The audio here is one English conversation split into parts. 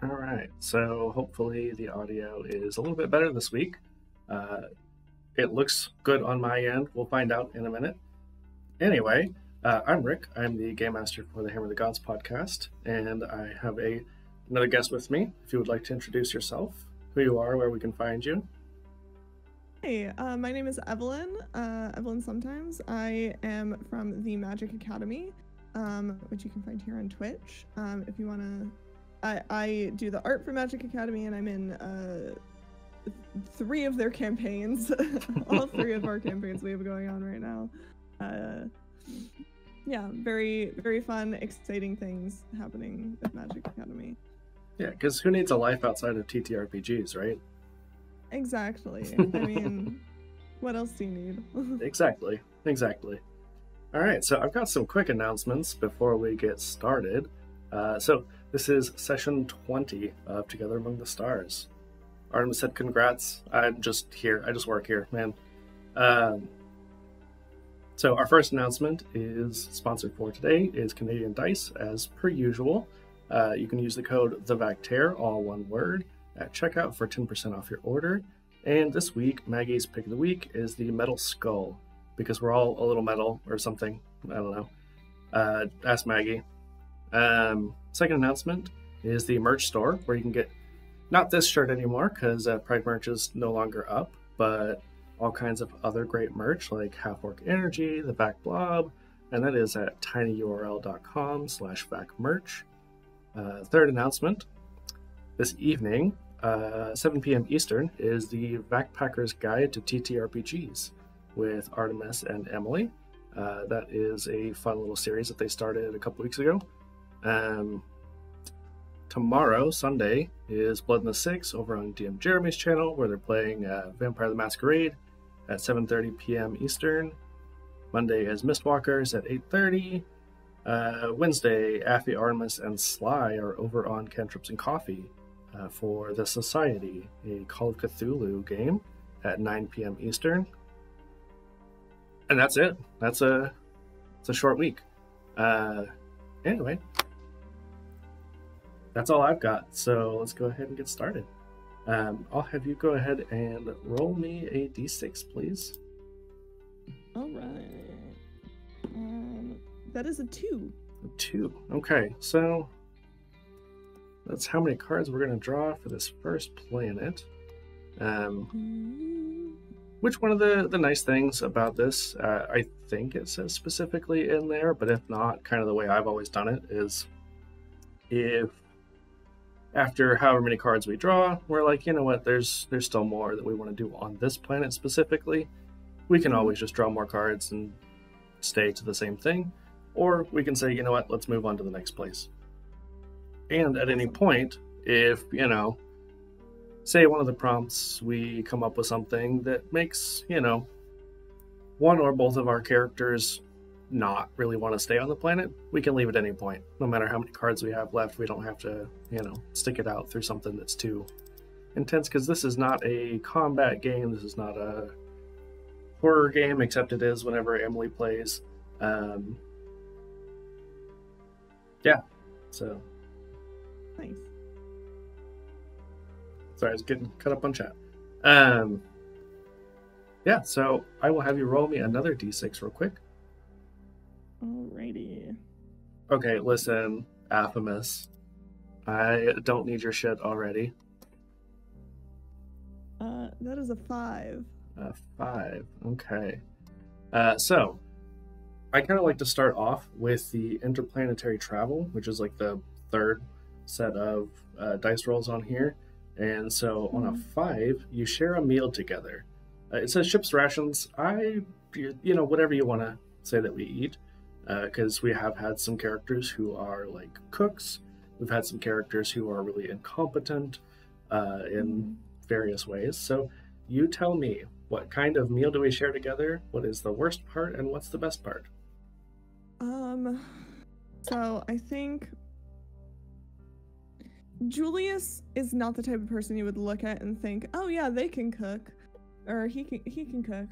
All right, so hopefully the audio is a little bit better this week. It looks good on my end. We'll find out in a minute. Anyway, I'm Rick. I'm the Game Master for the Hammer of the Gods podcast, and I have another guest with me. If you would like to introduce yourself, who you are, where we can find you. Hey, my name is Evelyn, EvelynnSometimes. I am from the Magic Academy, which you can find here on Twitch. If you want to, I do the art for Magic Academy, and I'm in 3 of their campaigns. All 3 of our campaigns we have going on right now. Yeah, very, very fun, exciting things happening with Magic Academy. Yeah, because who needs a life outside of TTRPGs, right? Exactly. I mean, what else do you need? Exactly. All right, so I've got some quick announcements before we get started. So this is session 20 of Together Among the Stars. Artemis said congrats. I'm just here. I just work here, man. So our first announcement is sponsored for today is Canadian Dice, as per usual. You can use the code TheVacTair, all one word, at checkout for 10% off your order. And this week, Maggie's pick of the week is the Metal Skull, because we're all a little metal or something. I don't know. Ask Maggie. Second announcement is the merch store, where you can get not this shirt anymore, because Pride merch is no longer up, but all kinds of other great merch like Half Orc Energy, the Vac Blob, and that is at tinyurl.com/vacmerch. Third announcement, this evening, 7 p.m. Eastern, is the Backpacker's Guide to TTRPGs with Artemis and Emily. That is a fun little series that they started a couple weeks ago. Tomorrow, Sunday, is Blood in the Six over on DM Jeremy's channel, where they're playing Vampire the Masquerade at 7:30 p.m. Eastern. Monday is Mistwalkers at 8:30. Wednesday, Affy, Artemis, and Sly are over on Cantrips and Coffee for The Society, a Call of Cthulhu game at 9 p.m. Eastern. And that's it. It's a short week. Anyway, that's all I've got. So let's go ahead and get started. I'll have you go ahead and roll me a d6, please. All right. That is a 2. A 2. Okay, so that's how many cards we're going to draw for this first planet. Which one of the nice things about this, I think it says specifically in there, but if not, kind of the way I've always done it is if after however many cards we draw, we're like, you know what, there's still more that we want to do on this planet specifically. We can always just draw more cards and stay to the same thing. Or we can say, you know what, let's move on to the next place. And at any point, if, say one of the prompts, we come up with something that makes, one or both of our characters not really want to stay on the planet, we can leave at any point. No matter how many cards we have left, we don't have to, stick it out through something that's too intense, because this is not a combat game. This is not a horror game, except it is whenever Emily plays. Yeah, so. Nice. Sorry, I was getting cut up on chat. Yeah, so I will have you roll me another d6 real quick. Alrighty. Okay, listen, Aphamus. I don't need your shit already. That is a 5. A 5, okay. So, I kind of like to start off with the interplanetary travel, which is like the third set of dice rolls on here. And so on a 5, you share a meal together. It says ship's rations. Whatever you want to say that we eat, because we have had some characters who are like cooks. We've had some characters who are really incompetent in various ways. So you tell me, what kind of meal do we share together? What is the worst part and what's the best part? So I think Julius is not the type of person you would look at and think, oh yeah, they can cook, or he can cook.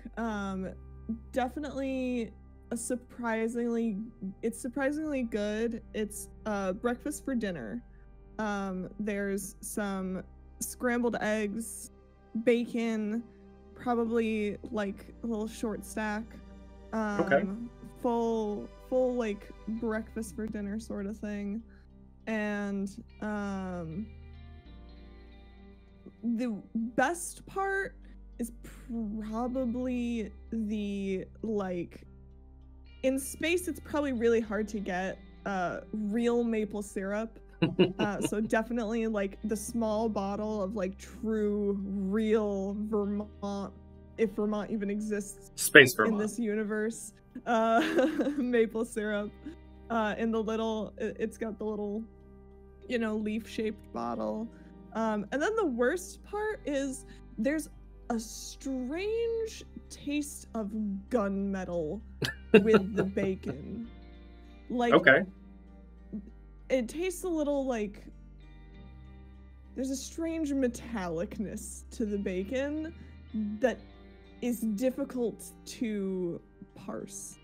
Definitely it's surprisingly good. It's breakfast for dinner. There's some scrambled eggs, bacon, probably like a little short stack. Okay. Full like breakfast for dinner sort of thing. And the best part is probably the, like, in space it's probably really hard to get real maple syrup. So definitely like the small bottle of like true real Vermont, if Vermont even exists Space Vermont. in this universe, maple syrup in the little, it's got the little, you know, leaf-shaped bottle. And then the worst part is there's a strange taste of gunmetal with the bacon. Like, okay. it tastes a little like there's a strange metallicness to the bacon that is difficult to parse.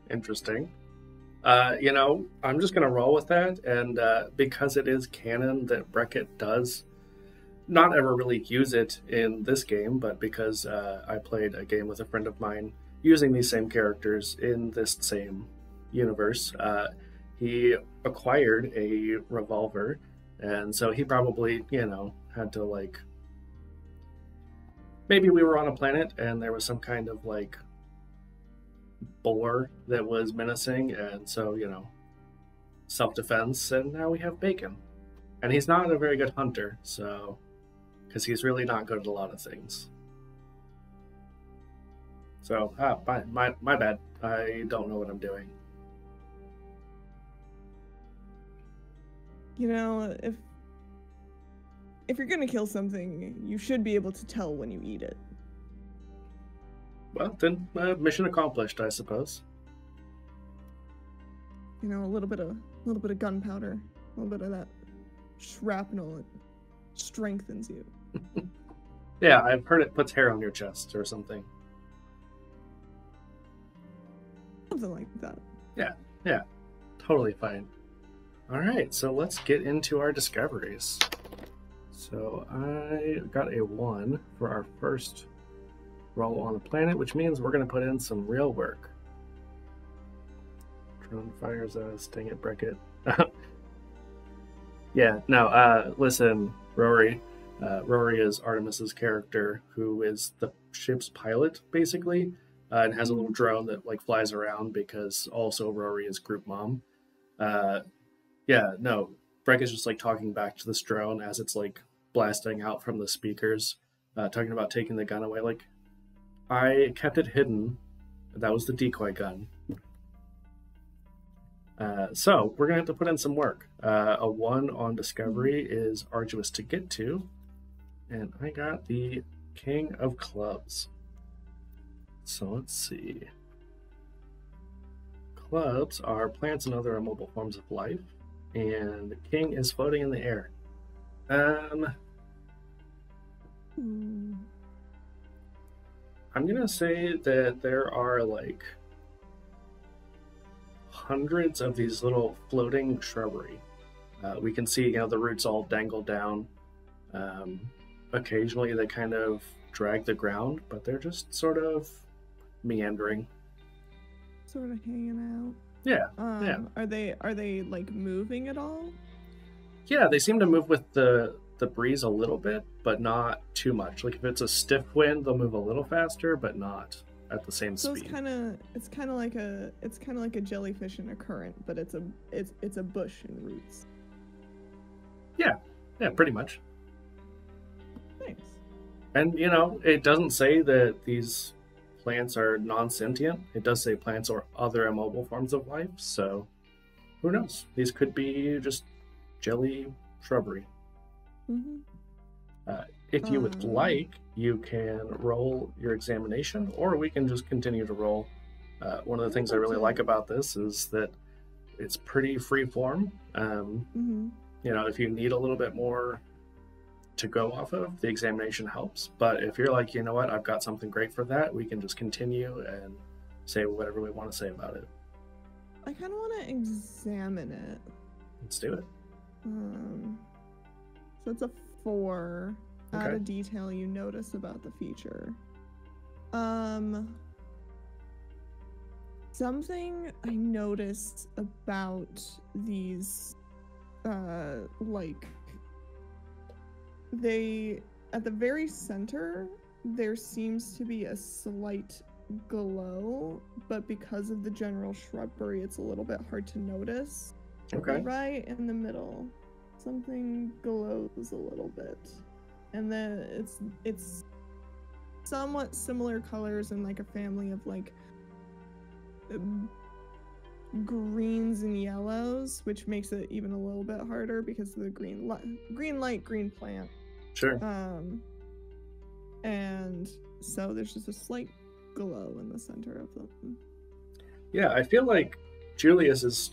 Interesting. You know, I'm just going to roll with that. And because it is canon that Breckett does not ever really use it in this game, but because I played a game with a friend of mine using these same characters in this same universe, he acquired a revolver. And so he probably, you know, had to, like, maybe we were on a planet and there was some kind of, like, boar that was menacing, and so, you know, self-defense, and now we have bacon. And he's not a very good hunter, so, because he's really not good at a lot of things. So, my bad. I don't know what I'm doing. You know, if you're gonna kill something, you should be able to tell when you eat it. Well, then, mission accomplished, I suppose. You know, a little bit of gunpowder, a little bit of that shrapnel, it strengthens you. Yeah, I've heard it puts hair on your chest or something. Something like that. Yeah, totally fine. All right, so let's get into our discoveries. So I got a 1 for our first roll on the planet, which means we're going to put in some real work. Drone fires us. Dang it, Breckett. Yeah, no, listen, Rory. Rory is Artemis's character, who is the ship's pilot, basically, and has a little drone that, like, flies around because also Rory is group mom. Yeah, no, Breckett's just, like, talking back to this drone as it's, like, blasting out from the speakers, talking about taking the gun away. Like, I kept it hidden. That was the decoy gun. So we're going to have to put in some work. A 1 on discovery is arduous to get to. And I got the King of Clubs. So let's see. Clubs are plants and other immobile forms of life. And the king is floating in the air. I'm going to say that there are, like, hundreds of these little floating shrubbery. We can see, you know, the roots all dangle down. Occasionally they kind of drag the ground, but they're just sort of meandering. Sort of hanging out. Yeah, yeah. Are they like moving at all? Yeah, they seem to move with the breeze a little bit, but not too much. Like, if it's a stiff wind, they'll move a little faster, but not at the same speed. So it's kind of like a jellyfish in a current, but it's a bush in roots. Yeah, pretty much. Nice. And, you know, it doesn't say that these plants are non-sentient. It does say plants or other immobile forms of life, so who knows? These could be just jelly shrubbery. If you would like, you can roll your examination, or we can just continue to roll. One of the things I really like about this is that it's pretty free form. You know, if you need a little bit more to go off of, the examination helps. But if you're like, you know what, I've got something great for that, we can just continue and say whatever we want to say about it. I kind of want to examine it. Let's do it. So it's a 4. Add Okay. a detail you notice about the feature. Something I noticed about these, like, they, at the very center, there seems to be a slight glow, but because of the general shrubbery, it's a little bit hard to notice. Okay. Right in the middle, something glows a little bit. And then it's somewhat similar colors and like a family of like greens and yellows, which makes it even a little bit harder because of the green light, green plant. Sure. And so there's just a slight glow in the center of them. Yeah, I feel like Julius is,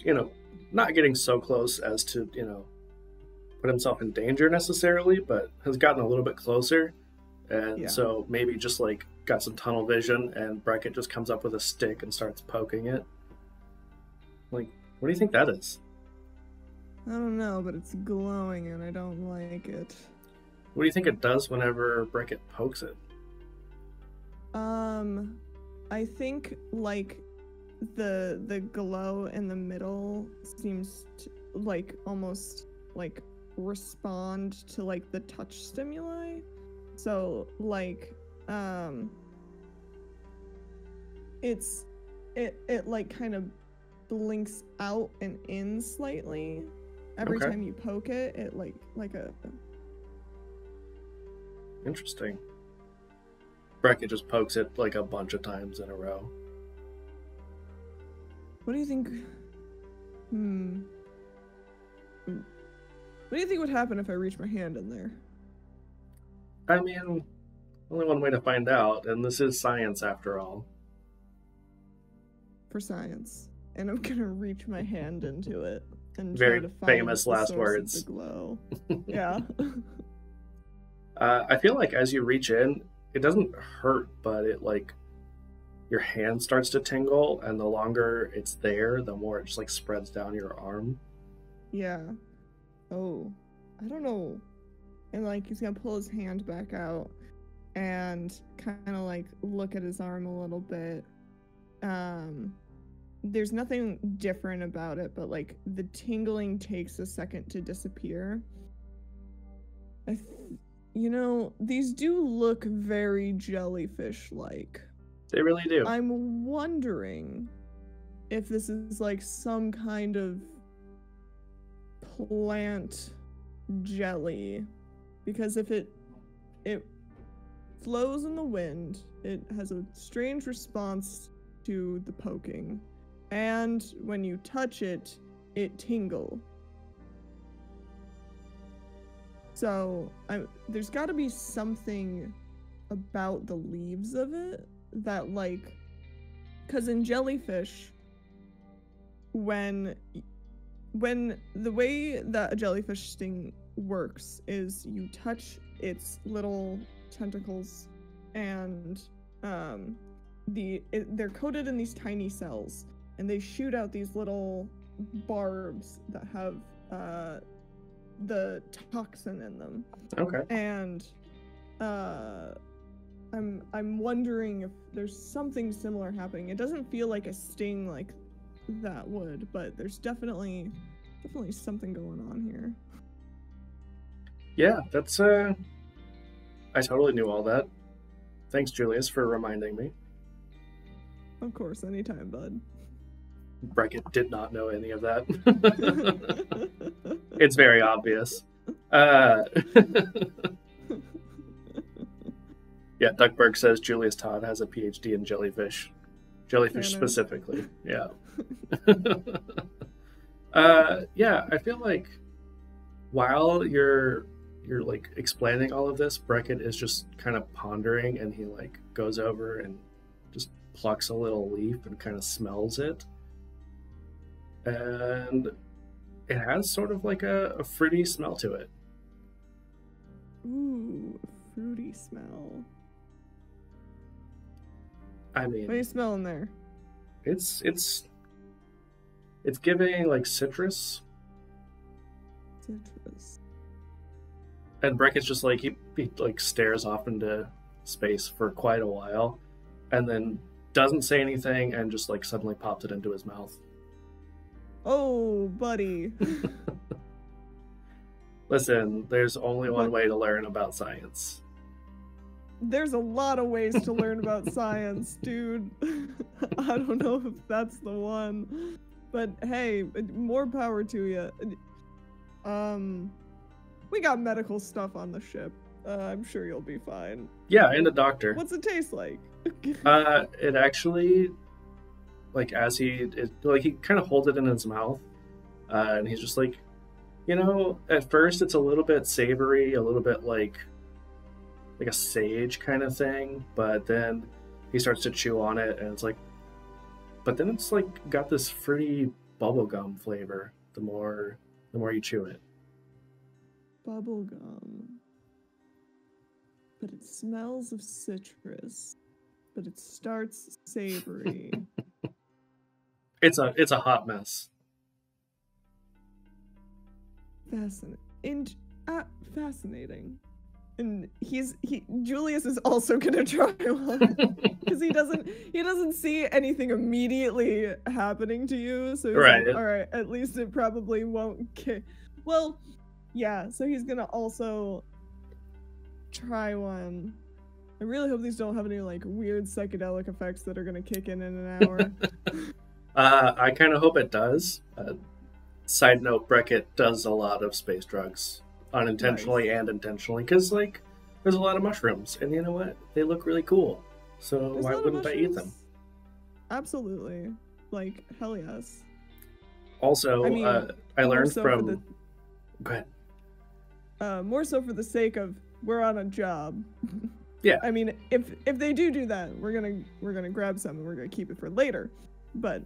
not getting so close as to, put himself in danger necessarily, but has gotten a little bit closer. And so maybe just like got some tunnel vision, and Breckett just comes up with a stick and starts poking it. Like, what do you think that is? I don't know, but it's glowing and I don't like it. What do you think it does whenever Breckett pokes it? I think like the glow in the middle seems to, like, almost like respond to like the touch stimuli. So like it like kind of blinks out and in slightly every time you poke it. It like a Interesting. Breckett just pokes it like a bunch of times in a row. What do you think? What do you think would happen if I reach my hand in there? I mean, only one way to find out, and this is science after all. For science. And I'm gonna reach my hand into it and Very try to find famous the last source words. of the glow. Yeah. I feel like as you reach in, it doesn't hurt, but it like your hand starts to tingle, and the longer it's there, the more it just like spreads down your arm. Yeah. Oh, I don't know. And like he's gonna pull his hand back out and kind of like look at his arm a little bit. There's nothing different about it, but like the tingling takes a second to disappear. These do look very jellyfish-like. They really do. I'm wondering if this is like some kind of plant jelly, because if it flows in the wind, it has a strange response to the poking, and when you touch it, it tingles. So there's got to be something about the leaves of it that, like, because in jellyfish, when the way that a jellyfish sting works is you touch its little tentacles, and they're coated in these tiny cells, and they shoot out these little barbs that have the toxin in them. Okay. And I'm wondering if there's something similar happening. It doesn't feel like a sting like that would, but there's definitely something going on here. Yeah, that's I totally knew all that. Thanks, Julius, for reminding me. Of course, anytime, bud. Breckett did not know any of that. It's very obvious. Yeah, Duckburg says Julius Todd has a PhD in jellyfish. Jellyfish specifically. Yeah. Yeah, I feel like while you're like explaining all of this, Breckett is just kind of pondering, and he like goes over and just plucks a little leaf and kind of smells it. And it has sort of like a fruity smell to it. Ooh, fruity smell. I mean, what are you smelling there? It's giving like citrus. Citrus. And Breckett's just like he like stares off into space for quite a while, and then doesn't say anything, and just like suddenly pops it into his mouth. Oh, buddy. Listen, there's only one way to learn about science. There's a lot of ways to learn about science, dude. I don't know if that's the one. But hey, more power to you. We got medical stuff on the ship. I'm sure you'll be fine. Yeah, and a doctor. What's it taste like? It actually, like, as he kind of holds it in his mouth, and he's just like, you know, at first it's a little bit savory, a little bit like a sage kind of thing, but then he starts to chew on it, and it's like, but then it's like got this fruity bubblegum flavor the more you chew it. Bubblegum. But it smells of citrus. But it starts savory. It's a hot mess. Fascinating. And Julius is also gonna try one because he doesn't see anything immediately happening to you. So he's right. Like, all right, at least it probably won't kick. Well, yeah. So he's gonna also try one. I really hope these don't have any like weird psychedelic effects that are gonna kick in an hour. I kind of hope it does. Side note: Breckett does a lot of space drugs. Unintentionally and intentionally, because like there's a lot of mushrooms, and you know what, they look really cool, so why wouldn't I eat them? Absolutely, like hell yes. Also, I mean, I learned from go ahead. More so for the sake of we're on a job. Yeah, I mean, if they do that, we're gonna grab some and we're gonna keep it for later, but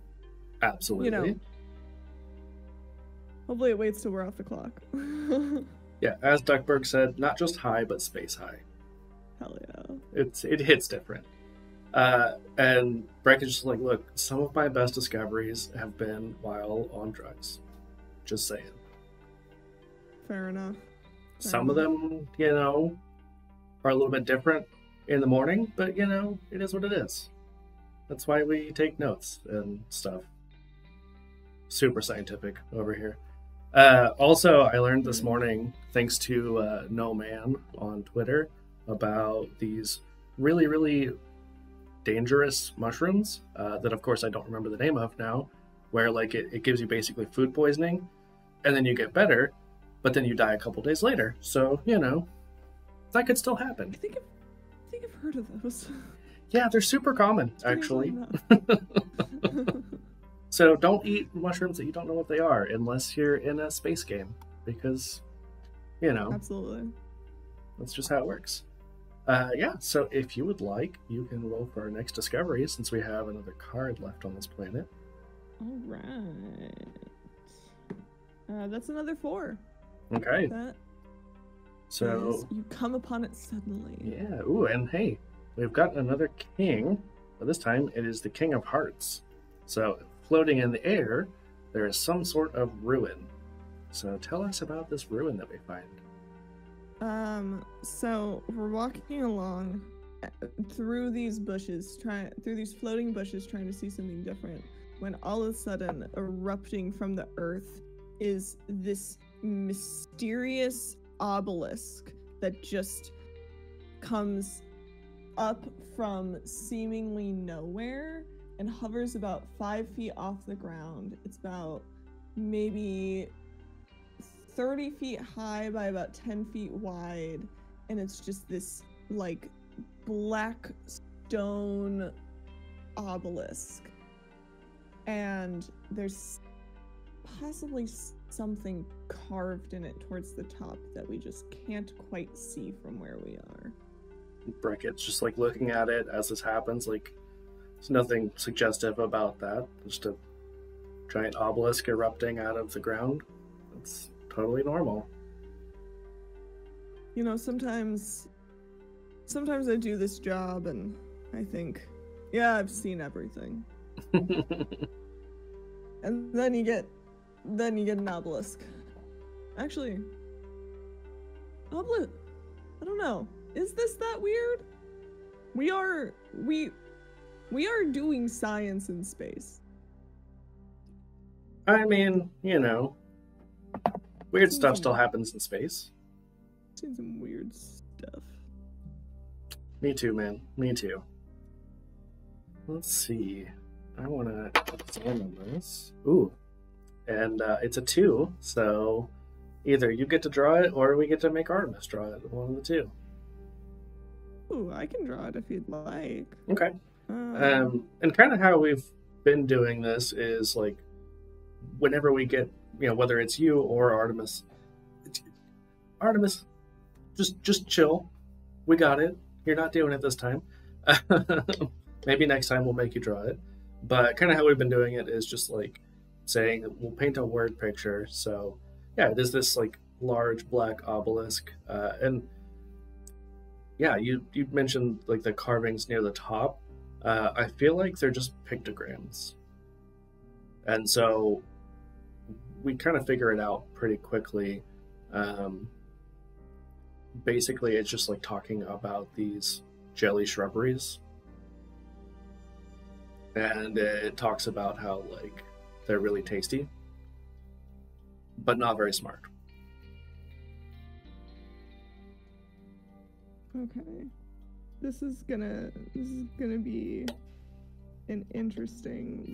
absolutely, you know, hopefully it waits till we're off the clock. Yeah, as Duckburg said, not just high, but space high. Hell yeah. It hits different. And Breckett's just like, look, some of my best discoveries have been while on drugs. Just saying. Fair enough. Some of them, you know, are a little bit different in the morning, but, you know, it is what it is. That's why we take notes and stuff. Super scientific over here. Also, I learned this morning, thanks to No Man on Twitter, about these really, really dangerous mushrooms that, of course, I don't remember the name of now, where like it gives you basically food poisoning, and then you get better, but then you die a couple days later. So, you know, that could still happen. I think I've heard of those. Yeah, they're super common, actually. So don't eat mushrooms that you don't know what they are unless you're in a space game, because, you know, absolutely, that's just how it works. Yeah, so if you would like, you can roll for our next discovery since we have another card left on this planet. All right. That's another 4. Okay. So you come upon it suddenly. Yeah. Ooh, and hey, we've got another king, but this time it is the King of Hearts. So floating in the air, there is some sort of ruin. So tell us about this ruin that we find. So we're walking along through these bushes, through these floating bushes, trying to see something different, when all of a sudden, erupting from the earth is this mysterious obelisk that just comes up from seemingly nowhere and hovers about 5 feet off the ground. It's about maybe 30 feet high by about 10 feet wide, and it's just this like black stone obelisk, and there's possibly something carved in it towards the top that we just can't quite see from where we are. Breckett's just like looking at it as this happens, like there's nothing suggestive about that. Just a giant obelisk erupting out of the ground. It's totally normal. You know, sometimes I do this job and I think, yeah, I've seen everything. And then you get an obelisk. Actually, I don't know. Is this that weird? We are doing science in space. I mean, you know, weird stuff still happens in space. Seen some weird stuff. Me too, man. Me too. Let's see. I want to examine this. Ooh. And it's a 2, so either you get to draw it or we get to make Artemis draw it. One of the two. Ooh, I can draw it if you'd like. Okay. And kind of how we've been doing this is like, whenever we get, you know, whether it's you or Artemis, just chill. We got it. You're not doing it this time. Maybe next time we'll make you draw it. But kind of how we've been doing it is just like saying we'll paint a word picture. So yeah, it is this like large black obelisk. And yeah, you mentioned like the carvings near the top. I feel like they're just pictograms. And so we kind of figure it out pretty quickly. Basically, it's just like talking about these jelly shrubberies. And it talks about how like they're really tasty, but not very smart. Okay. This is gonna be an interesting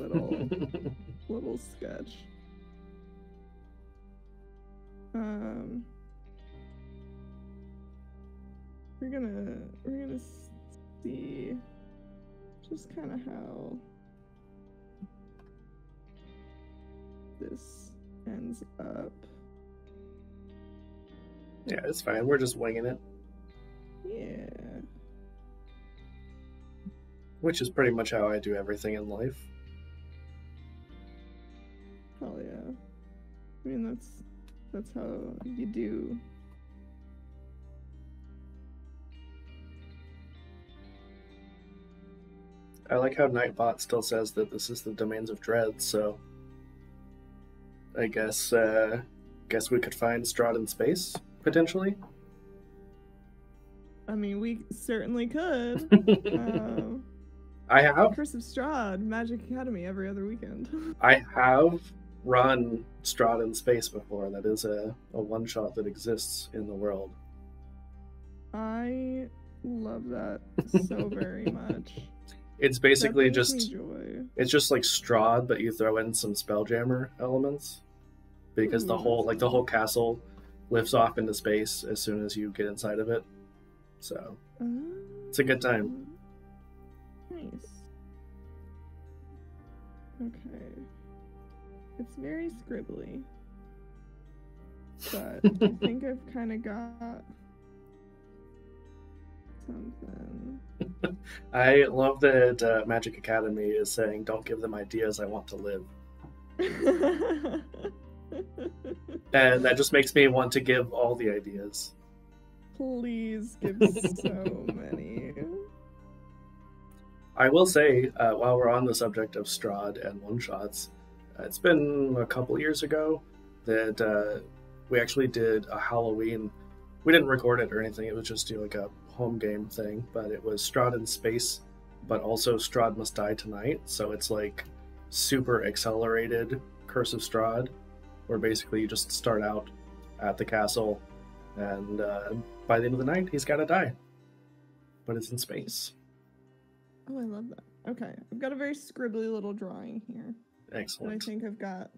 little sketch. We're gonna see just kind of how this ends up. Yeah, it's fine. We're just winging it. Yeah. Which is pretty much how I do everything in life. Hell yeah. I mean, that's how you do. I like how Nightbot still says that this is the domains of dread, so I guess we could find Strahd in space, potentially. I mean, we certainly could. I have Curse of Strahd, Magic Academy every other weekend. I have run Strahd in space before. That is a one-shot that exists in the world. I love that so very much. It's basically just it's just like Strahd, but you throw in some Spelljammer elements because the whole castle lifts off into space as soon as you get inside of it. So it's a good time. Nice. Okay. It's very scribbly, but I think I've kind of got something. I love that Magic Academy is saying, "Don't give them ideas. I want to live." And that just makes me want to give all the ideas. Please give so many. I will say, while we're on the subject of Strahd and one-shots, it's been a couple years ago that we actually did a Halloween. We didn't record it or anything. It was just like a home game thing, but it was Strahd in space, but also Strahd Must Die Tonight. So it's like super accelerated Curse of Strahd, where basically you just start out at the castle, and by the end of the night, he's got to die. But it's in space. Oh, I love that. Okay, I've got a very scribbly little drawing here. Excellent. And I think I've got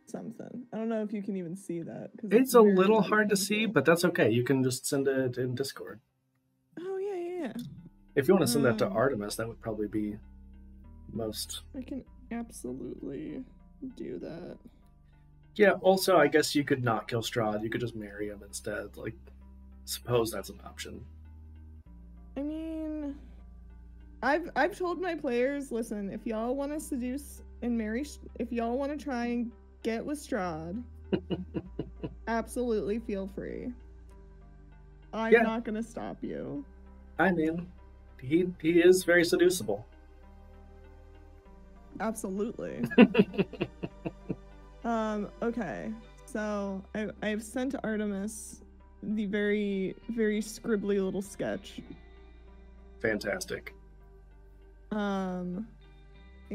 something. I don't know if you can even see that. It's a little hard to see, but that's okay. You can just send it in Discord. Oh, yeah. If you want to send that to Artemis, that would probably be most... I can absolutely do that. Yeah, also, I guess you could not kill Strahd. You could just marry him instead. Like, suppose that's an option. I mean... I've told my players, listen, if y'all want to seduce and marry... If y'all want to try and get with Strahd, absolutely feel free. I'm not going to stop you. I mean, he is very seducible. Absolutely. Okay, So I've sent Artemis the very, very scribbly little sketch. Fantastic. And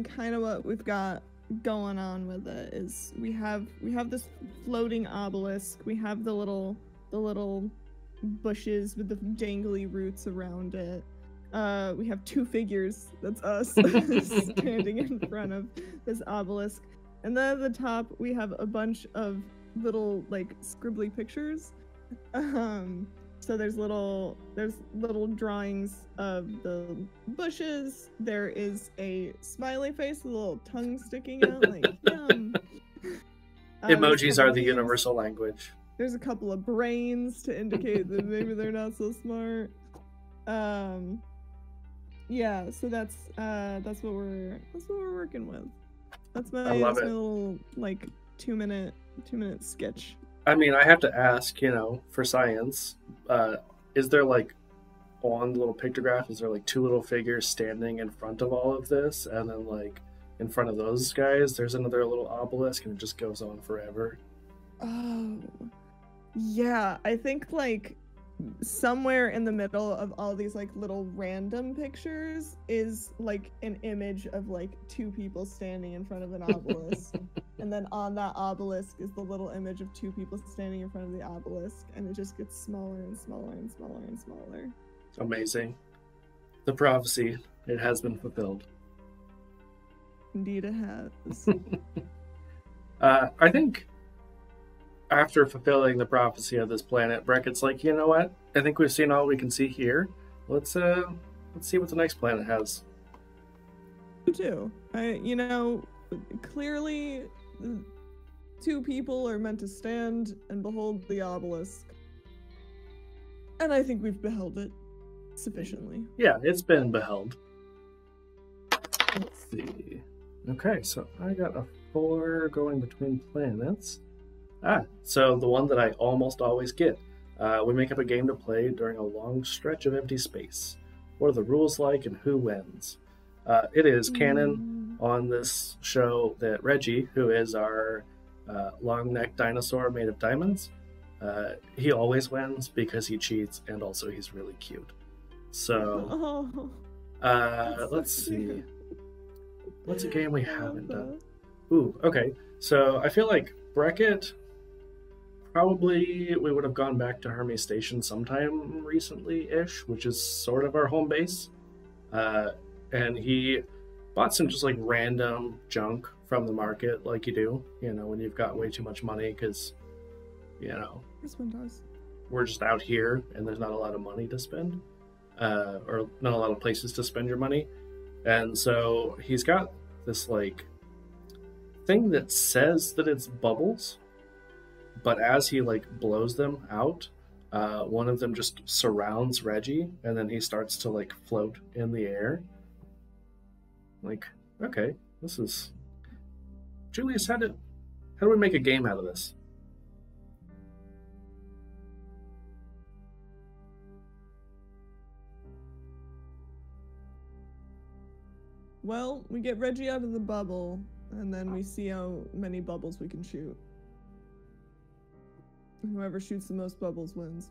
kind of what we've got going on with it is we have this floating obelisk. We have the little bushes with the dangly roots around it. We have two figures, that's us, standing in front of this obelisk. And then at the top, we have a bunch of little, like, scribbly pictures. So there's little drawings of the bushes. There is a smiley face with a little tongue sticking out, like, yum. Emojis are the universal language. There's a couple of brains to indicate that maybe they're not so smart. Yeah, so that's what we're working with. That's my little like 2-minute sketch. I mean, I have to ask, for science, is there like on the little pictograph, is there like two little figures standing in front of all of this, and then like in front of those guys, there's another little obelisk, and it just goes on forever? Oh, yeah, I think like somewhere in the middle of all these like little random pictures is like an image of like two people standing in front of an obelisk. And then on that obelisk is the little image of two people standing in front of the obelisk, and it just gets smaller and smaller and smaller and smaller. Amazing. The prophecy, it has been fulfilled. Indeed it has. I think after fulfilling the prophecy of this planet, Breckett's like, you know what? I think we've seen all we can see here. Let's see what the next planet has. You too. Clearly, two people are meant to stand and behold the obelisk, and I think we've beheld it sufficiently. Yeah, it's been beheld. Let's see. Okay, so I got a 4 going between planets. So the one that I almost always get. We make up a game to play during a long stretch of empty space. What are the rules like and who wins? It is canon on this show that Reggie, who is our long-necked dinosaur made of diamonds, he always wins because he cheats, and also he's really cute. So, let's see. What's a game we haven't done? Ooh, okay. So I feel like Breckett, probably we would have gone back to Hermes Station sometime recently-ish, which is sort of our home base. And he bought some just like random junk from the market, like you do, when you've got way too much money, because, this one does. We're just out here and there's not a lot of money to spend, or not a lot of places to spend your money. And so he's got this like thing that says that it's bubbles, but as he like blows them out, one of them just surrounds Reggie, and then he starts to like float in the air. Like, okay, this is Julius. How do we make a game out of this? Well, we get Reggie out of the bubble, and then we see how many bubbles we can shoot. Whoever shoots the most bubbles wins.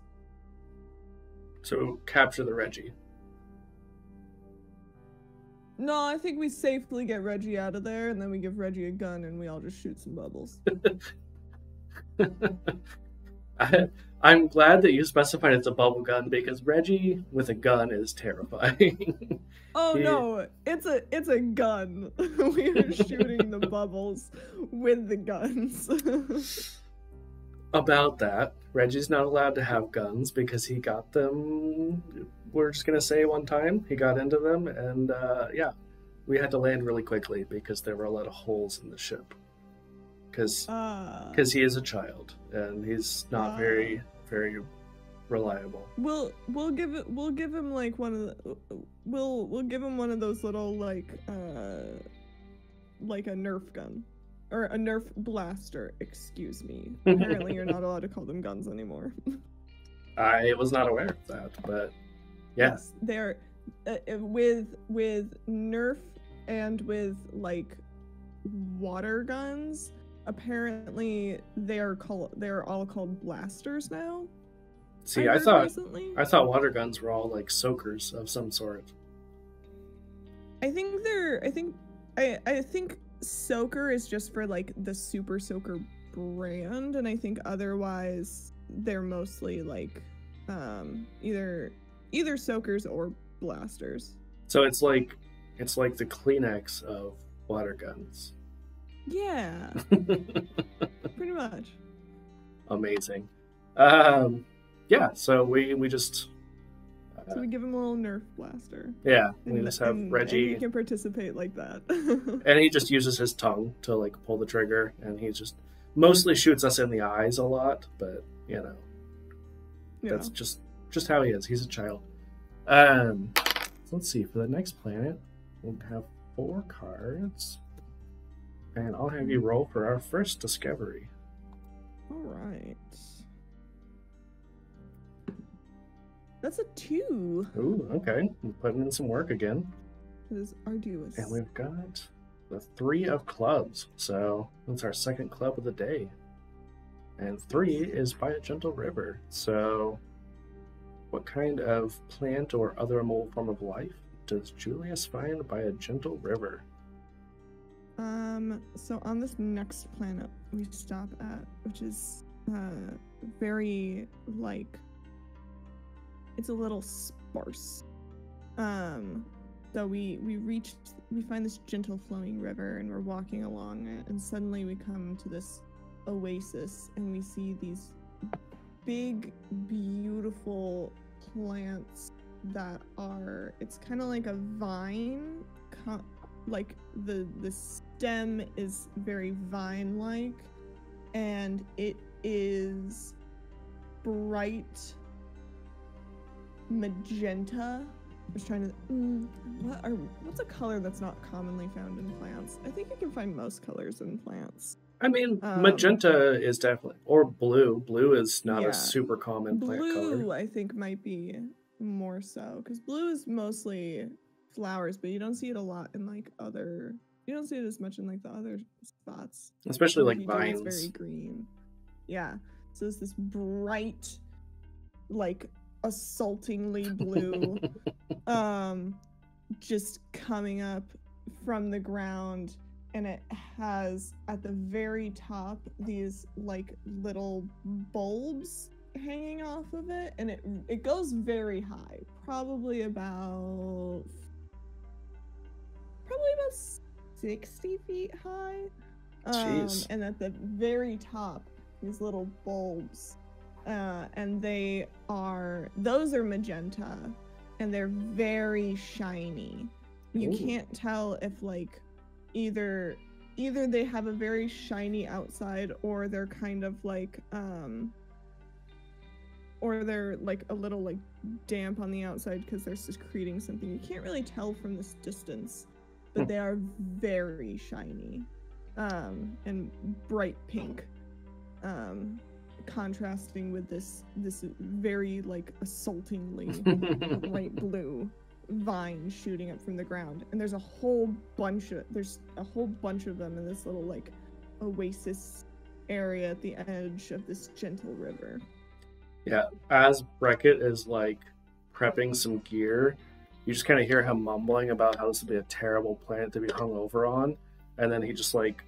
So capture the Reggie. No, I think we safely get Reggie out of there, and then we give Reggie a gun, and we all just shoot some bubbles. I'm glad that you specified it's a bubble gun, because Reggie with a gun is terrifying. Oh no, it's a gun. We are shooting the bubbles with the guns. About that, Reggie's not allowed to have guns because he got them, we're just gonna say one time, he got into them, and yeah, we had to land really quickly because there were a lot of holes in the ship. Because he is a child, and he's not very, very reliable. We'll give him like one of the, we'll give him one of those little like a Nerf gun. Or a Nerf blaster, excuse me. Apparently you're not allowed to call them guns anymore. I was not aware of that, but yeah. Yes, they're with Nerf and with like water guns. apparently they're all called blasters now. See, I thought water guns were all like soakers of some sort. I think soaker is just for like the super soaker brand, and I think otherwise they're mostly like either soakers or blasters. So it's like the Kleenex of water guns. Yeah. Pretty much. Amazing. Yeah, so we just so we give him a little Nerf blaster. Yeah, we just have Reggie. And he can participate like that. And he just uses his tongue to like pull the trigger, and he just mostly shoots us in the eyes a lot, but you know, that's just how he is. He's a child. So let's see, for the next planet, we'll have 4 cards, and I'll have you roll for our first discovery. All right. That's a 2. Ooh, okay. I'm putting in some work again. It is arduous. And we've got the 3 of clubs. So that's our second club of the day. And 3 is by a gentle river. So what kind of plant or other mole form of life does Julius find by a gentle river? So on this next planet we stop at, which is very like, it's a little sparse. So we find this gentle flowing river, and we're walking along it, and suddenly we come to this oasis, and we see these big, beautiful plants that are, it's kind of like a vine, like the stem is very vine-like, and it is bright magenta. I was trying to what's a color that's not commonly found in plants? I think you can find most colors in plants. I mean, magenta is definitely, or blue. Blue is not a super common plant color. Blue, I think, might be more so, because blue is mostly flowers, but you don't see it a lot in like other. You don't see it as much in like the other spots. Especially like vines. It's very green. Yeah. So it's this bright, like assaultingly blue, just coming up from the ground, and it has at the very top these like little bulbs hanging off of it, and it goes very high, probably about 60 feet high. Jeez. And at the very top, these little bulbs, and those are magenta, and they're very shiny. You can't tell if like either they have a very shiny outside, or they're kind of like or they're like a little like damp on the outside because they're secreting something. You can't really tell from this distance, but they are very shiny, and bright pink, contrasting with this very like assaultingly bright blue vine shooting up from the ground. And there's a whole bunch of them in this little like oasis area at the edge of this gentle river. Yeah, as Breckett is like prepping some gear, you just kind of hear him mumbling about how this would be a terrible planet to be hung over on, and then he just like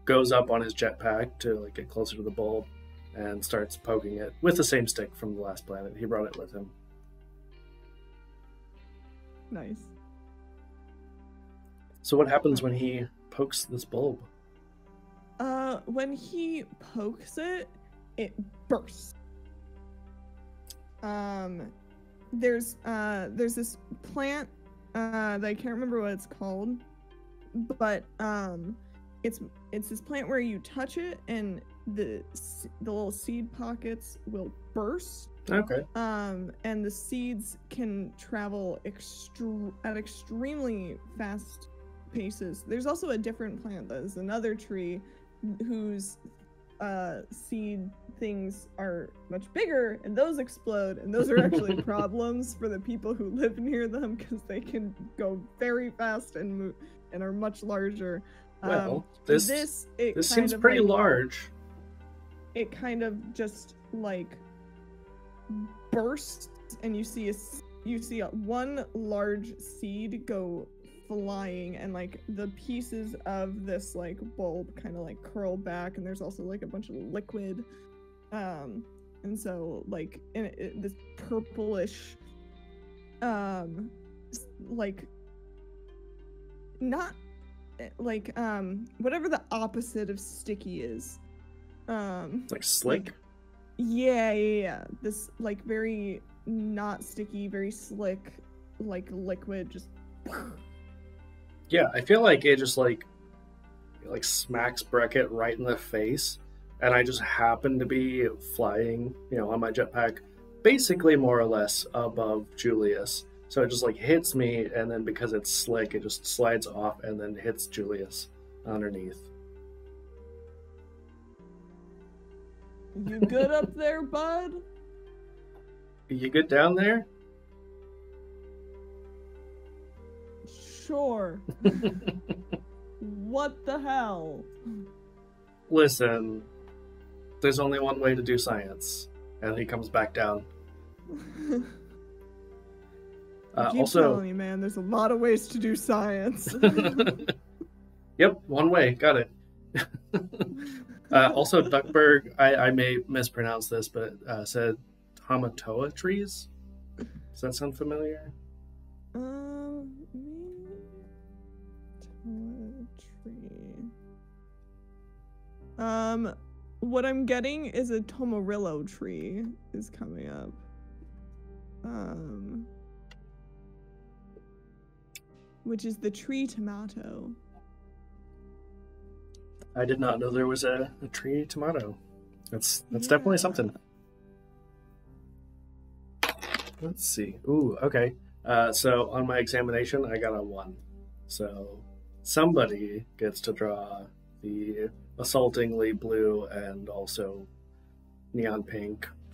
goes up on his jetpack to like get closer to the bulb and starts poking it with the same stick from the last planet. He brought it with him. Nice. So what happens when he pokes this bulb? When he pokes it, it bursts. There's this plant that I can't remember what it's called, but it's this plant where you touch it and the little seed pockets will burst. Okay. And the seeds can travel at extremely fast paces. There's also a different plant that is another tree whose seed things are much bigger, and those explode, and those are actually problems for the people who live near them because they can go very fast and move and are much larger. Well, this seems pretty large. It kind of just like bursts, and you see one large seed go flying, and like the pieces of this like bulb kind of like curl back, and there's also like a bunch of liquid, and so like this purplish, like not like whatever the opposite of sticky is. It's like slick. Yeah. This like very not sticky, very slick, like liquid, just. Yeah, I feel like it just like smacks Breckett right in the face, and I just happen to be flying, on my jetpack, basically more or less above Julius. So it just like hits me, and then because it's slick, it just slides off and then hits Julius underneath. You good up there, bud? You good down there? Sure. What the hell? Listen, there's only one way to do science, and he comes back down. I keep telling you, man, there's a lot of ways to do science. Yep, one way, got it. Also, Duckburg, I may mispronounce this, but said Tamatoa trees. Does that sound familiar? What I'm getting is a Tomarillo tree is coming up. Which is the tree tomato. I did not know there was a tree tomato. That's definitely something. Let's see. Ooh, okay. So on my examination, I got a 1. So somebody gets to draw the assaultingly blue and also neon pink /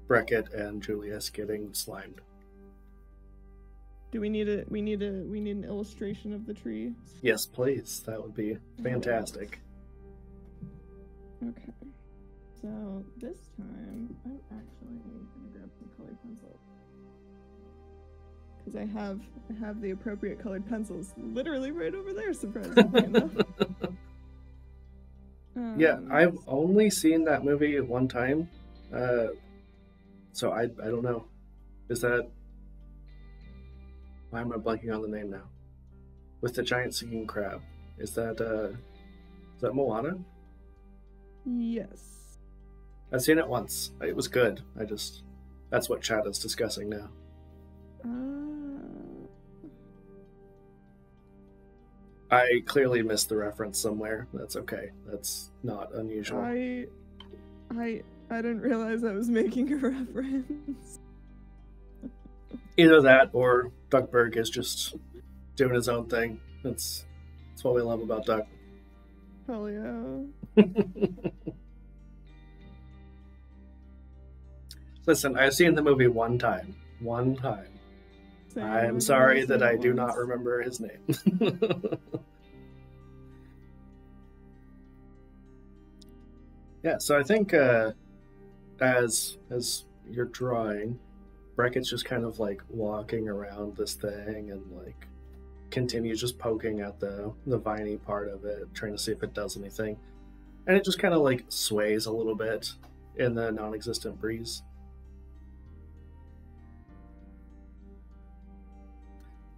Breckett and Julius getting slimed. Do we need an illustration of the tree? Yes, please. That would be fantastic. Okay. So this time I'm actually gonna grab some colored pencils. Because I have the appropriate colored pencils literally right over there, surprisingly enough. Yeah, I've only seen that movie one time. So I don't know. Is that... Why am I blanking on the name now? With the giant singing crab. Is that Moana? Yes. I've seen it once. It was good. That's what chat is discussing now. I clearly missed the reference somewhere. That's okay. That's not unusual. I didn't realize I was making a reference. Either that or Duckburg is just doing his own thing. That's what we love about Duck. Hell yeah. Listen, I've seen the movie one time. One time. Same. I'm sorry that I do not remember his name. Yeah, so I think as you're drawing, Breckett's just kind of like walking around this thing and like continues just poking at the viney part of it, trying to see if it does anything. And it just kind of like sways a little bit in the non-existent breeze.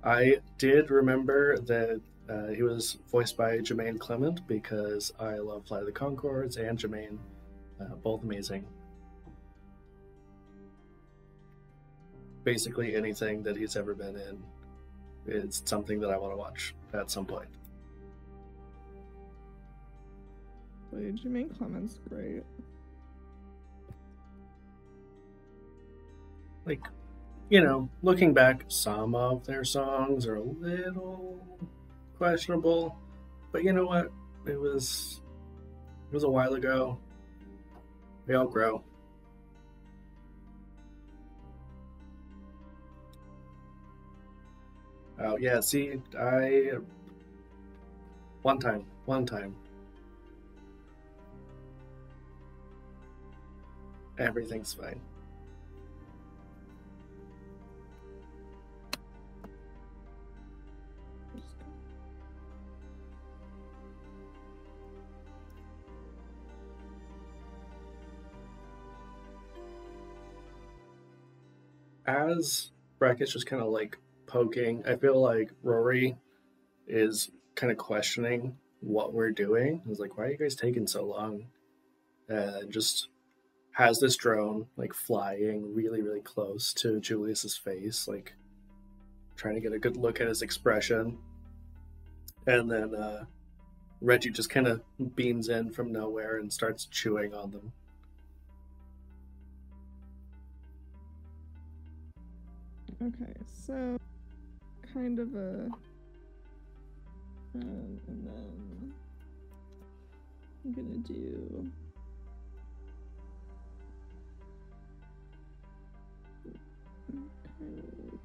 I did remember that he was voiced by Jermaine Clement because I love Flight of the Conchords and Jermaine, both amazing. Basically anything that he's ever been in is something that I want to watch at some point. Jermaine Clement's great. Like, looking back, some of their songs are a little questionable, but you know what? It was a while ago. We all grow. Oh yeah, see, One time. One time. Everything's fine. As Brackett's just kind of like poking, I feel like Rory is kind of questioning what we're doing. He's like, why are you guys taking so long? Just has this drone like flying really, really close to Julius's face, like trying to get a good look at his expression. And then Reggie just kind of beams in from nowhere and starts chewing on them. Okay, so kind of a, and then I'm gonna do kind of like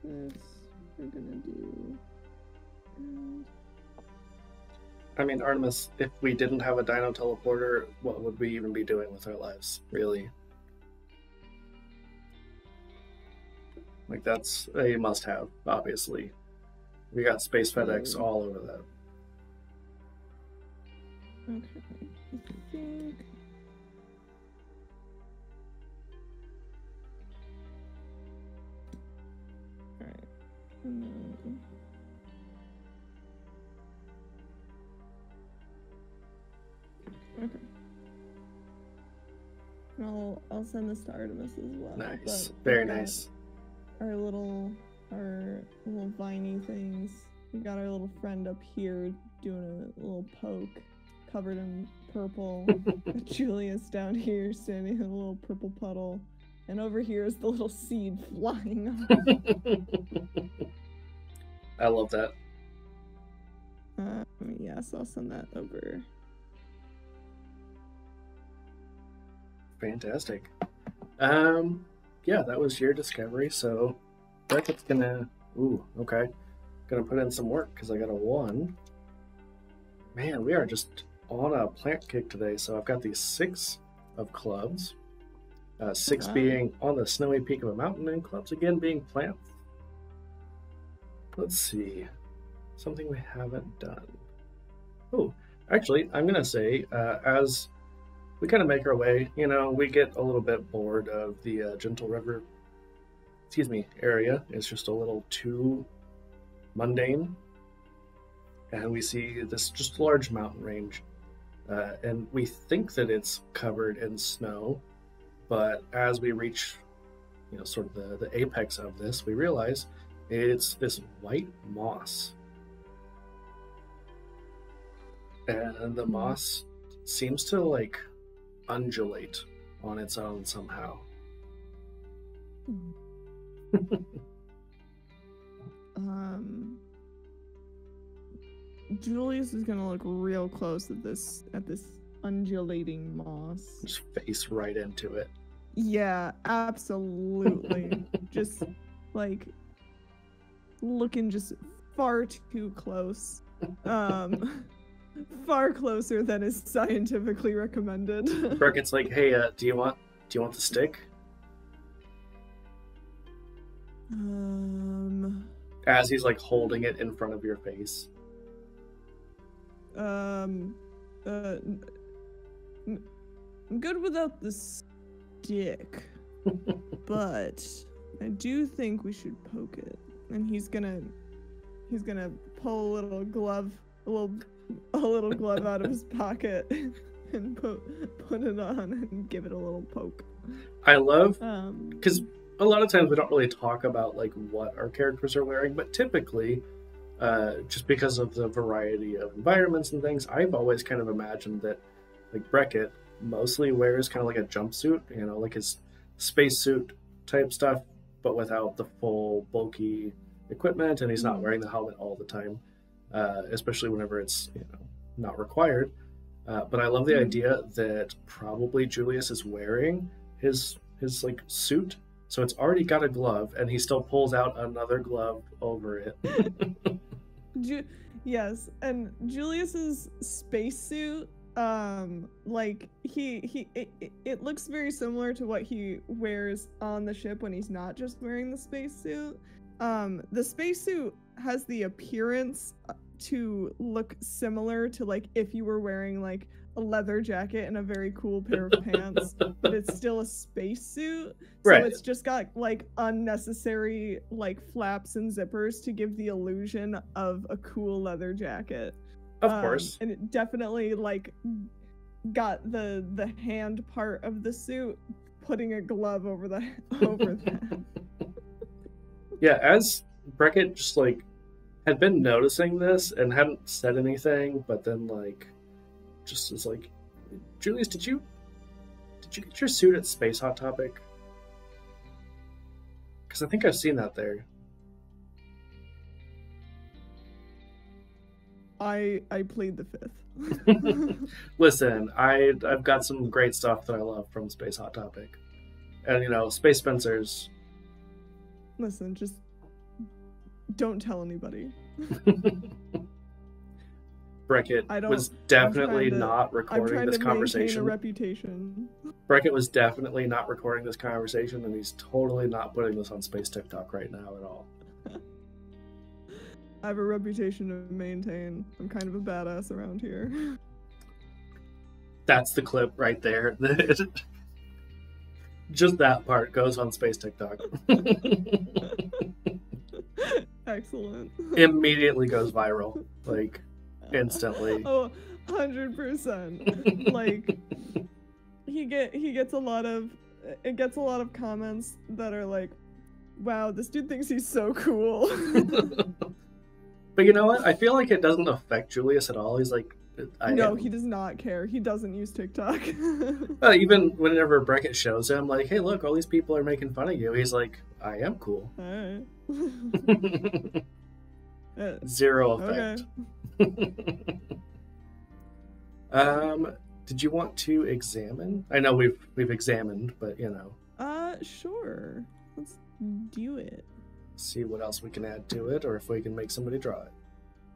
this. We're gonna do, and I mean, Artemis, if we didn't have a dino teleporter, what would we even be doing with our lives, really? Like, that's a must-have, obviously. We got Space FedEx all over that. okay, I think. Alright, and then. Okay. I'll send this to Artemis as well. Nice. Very nice. Our little viney things. We got our little friend up here doing a little poke, covered in purple. Julius down here standing in a little purple puddle, and over here is the little seed flying off. I love that. Yes, I'll send that over. Fantastic. Yeah, that was your discovery, so Brackett's gonna, okay. Gonna put in some work, because I got a 1. Man, we are just on a plant kick today, so I've got these 6 of clubs. 6 being on the snowy peak of a mountain, and clubs again being plants. Let's see. Something we haven't done. Oh, actually, I'm gonna say, as we kind of make our way, we get a little bit bored of the Gentle River, area. It's just a little too mundane. And we see this just large mountain range. And we think that it's covered in snow. But as we reach, sort of the apex of this, we realize it's this white moss. And the moss seems to, like, undulate on its own somehow. Julius is gonna look real close at this undulating moss. Just face right into it. Yeah, absolutely. Just like looking just far too close. Far closer than is scientifically recommended. Brackett's like, hey, do you want the stick? As he's like holding it in front of your face. I'm good without the stick, but I do think we should poke it. And he's gonna pull a little glove out of his pocket and put it on and give it a little poke. I love, because a lot of times we don't really talk about like what our characters are wearing, but typically, just because of the variety of environments and things, I've always kind of imagined that like Breckett mostly wears kind of like a jumpsuit, like his spacesuit type stuff, but without the full bulky equipment, and he's not wearing the helmet all the time. Especially whenever it's not required. But I love the idea that probably Julius is wearing his like suit, so it's already got a glove, and he still pulls out another glove over it. Yes, and Julius's spacesuit, like it looks very similar to what he wears on the ship when he's not just wearing the spacesuit. The spacesuit has the appearance to look similar to like if you were wearing like a leather jacket and a very cool pair of pants, but it's still a spacesuit. So Right. it's just got like unnecessary like flaps and zippers to give the illusion of a cool leather jacket. Of course. And it definitely like got the hand part of the suit, putting a glove over the over that. Yeah, as Breckett just like had been noticing this and hadn't said anything, but then like just is like, Julius, did you get your suit at Space Hot Topic? Because I think I've seen that there. I plead the fifth. Listen, I've got some great stuff that I love from Space Hot Topic, and you know, Space Spencers. Listen, just don't tell anybody. Breckett was definitely not recording this conversation. A reputation. Breckett was definitely not recording this conversation, and he's totally not putting this on Space TikTok right now at all. I have a reputation to maintain. I'm kind of a badass around here. That's the clip right there. Just that part goes on Space TikTok. Excellent. Immediately goes viral. Like, instantly. Oh, 100%. Like, he gets a lot of comments that are like, wow, this dude thinks he's so cool. But you know what? I feel like it doesn't affect Julius at all. He's like, he does not care. He doesn't use TikTok. Even whenever Breckett shows him, like, hey, look, all these people are making fun of you. He's like, I am cool. All right. Zero effect. Okay. Did you want to examine? I know we've examined, but you know. Sure. Let's do it. See what else we can add to it, or if we can make somebody draw it.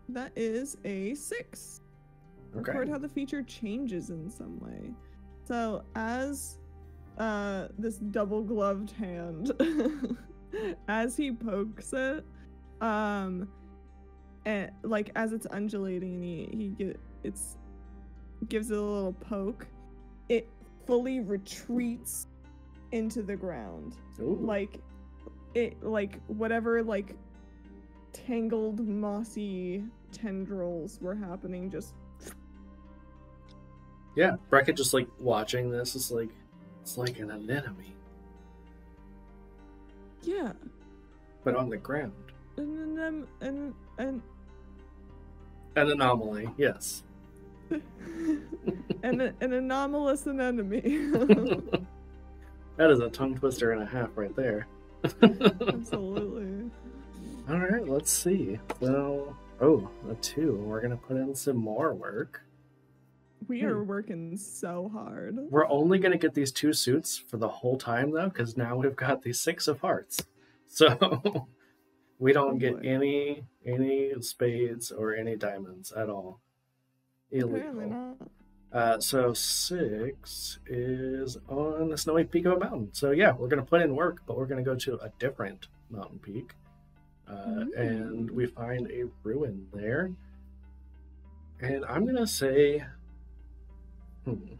That is a 6. Okay. Record how the feature changes in some way. So as this double-gloved hand, as he pokes it, and like as it's undulating, and he gives it a little poke, it fully retreats into the ground. Ooh. Like whatever like tangled mossy tendrils were happening just. Yeah, Breckett just like watching this is like, it's like an anemone. Yeah. But on the ground. An anomaly, yes. an anomalous anemone. That is a tongue twister and a half right there. Absolutely. All right, let's see. So, a 2. We're gonna put in some more work. We are working so hard. We're only gonna get these 2 suits for the whole time though, because now we've got the 6 of hearts. So we don't get any spades or any diamonds at all. Illegal. Apparently not. So 6 is on the snowy peak of a mountain. So yeah, we're going to put in work, but we're going to go to a different mountain peak. And we find a ruin there. And I'm going to say... trying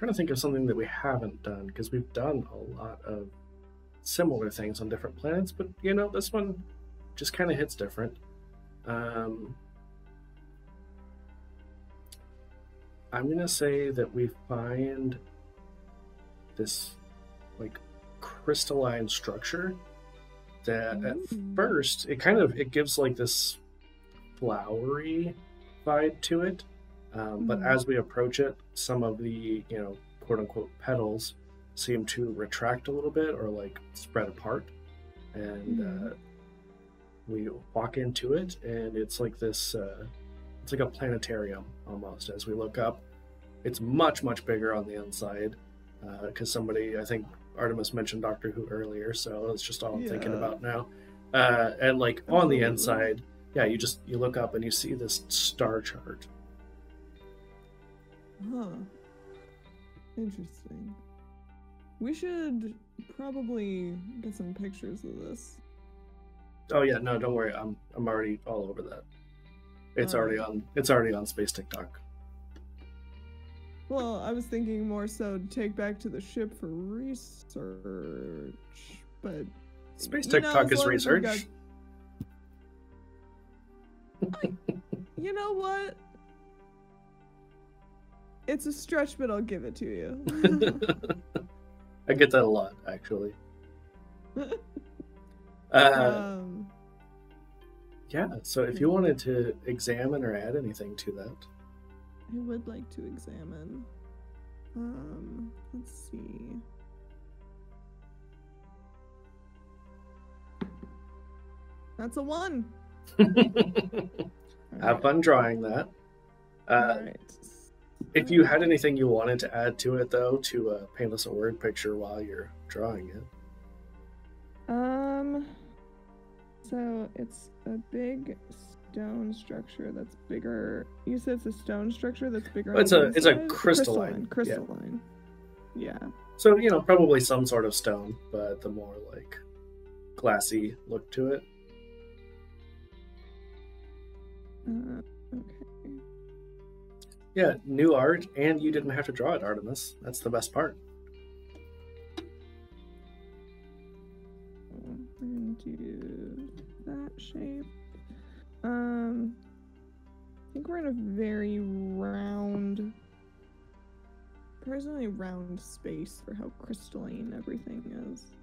to think of something that we haven't done, because we've done a lot of similar things on different planets, but you know, this one just kind of hits different. I'm going to say that we find this like crystalline structure that at first it gives like this flowery vibe to it. But as we approach it, some of the, you know, quote unquote petals seem to retract a little bit or like spread apart. And we walk into it and it's like this, it's like a planetarium almost. As we look up, it's much, much bigger on the inside because somebody, I think Artemis mentioned Doctor Who earlier, so it's just all I'm thinking about now. And like on the inside, yeah, you look up and you see this star chart. Huh. Interesting. We should probably get some pictures of this. Oh yeah, no, don't worry. I'm already all over that. It's already on Space TikTok. Well, I was thinking more so take back to the ship for research, but Space TikTok is research. You know what? It's a stretch, but I'll give it to you. I get that a lot, actually. Yeah, so if you wanted to examine or add anything to that. I would like to examine. Let's see. That's a 1. Have fun drawing that. Alright. If you had anything you wanted to add to it, though, to paint us a word picture while you're drawing it. So it's a big stone structure that's bigger. You said it's a stone structure that's bigger. Well, it's a crystalline. Crystalline. Yeah. So, you know, probably some sort of stone, but the more like glassy look to it. Okay. Yeah, new art, and you didn't have to draw it, Artemis. That's the best part. We're gonna do that shape. I think we're in a very round, personally round space for how crystalline everything is.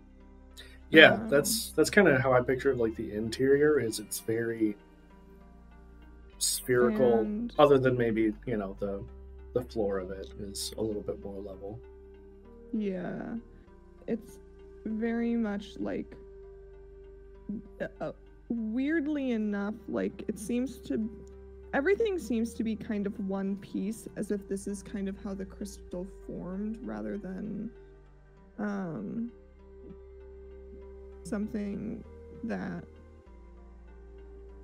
Yeah, that's kind of how I pictured like the interior is. It's very spherical, other than maybe, you know, the floor of it is a little bit more level. Yeah, it's very much like weirdly enough, like everything seems to be kind of one piece, as if this is kind of how the crystal formed rather than something that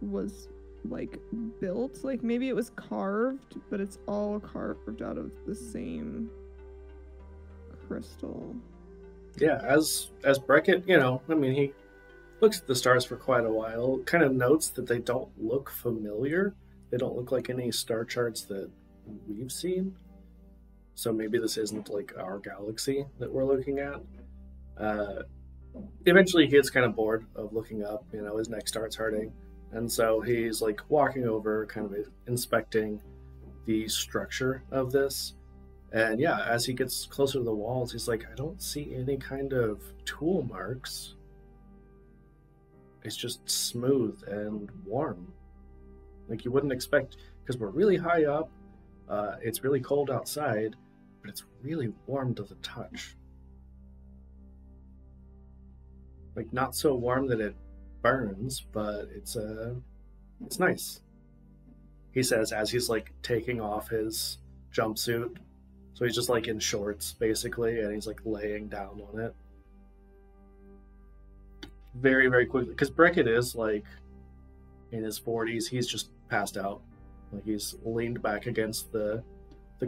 was like built, like maybe it was carved, but it's all carved out of the same crystal. Yeah, as Breckett, you know, I mean, he looks at the stars for quite a while, kind of notes that they don't look familiar. They don't look like any star charts that we've seen. So maybe this isn't like our galaxy that we're looking at. Eventually he gets kind of bored of looking up, you know, his neck starts hurting. And so he's like walking over, kind of inspecting the structure of this. And yeah, as he gets closer to the walls, he's like, I don't see any kind of tool marks. It's just smooth and warm. Like you wouldn't expect, because we're really high up, it's really cold outside, but it's really warm to the touch. Like not so warm that it burns, but it's nice. He says as he's like taking off his jumpsuit. So he's just like in shorts basically, and he's like laying down on it. Very, very quickly, because Breckett is like in his 40s. He's just passed out. Like he's leaned back against the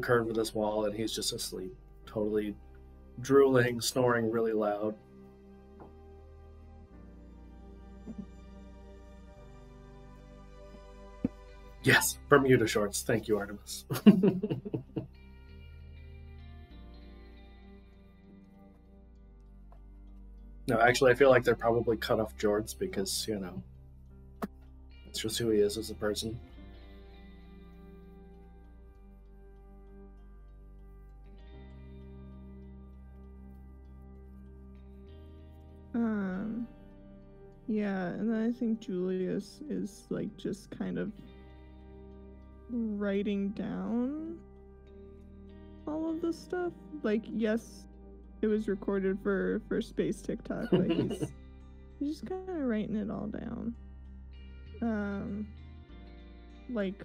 curve of this wall, and he's just asleep, totally drooling, snoring really loud. Yes, Bermuda shorts. Thank you, Artemis. No, actually, I feel like they're probably cut off jorts because, you know, it's just who he is as a person. Yeah, and then I think Julius is like just kind of writing down all of this stuff. Like, yes, it was recorded for Space TikTok, but he's just kind of writing it all down. Like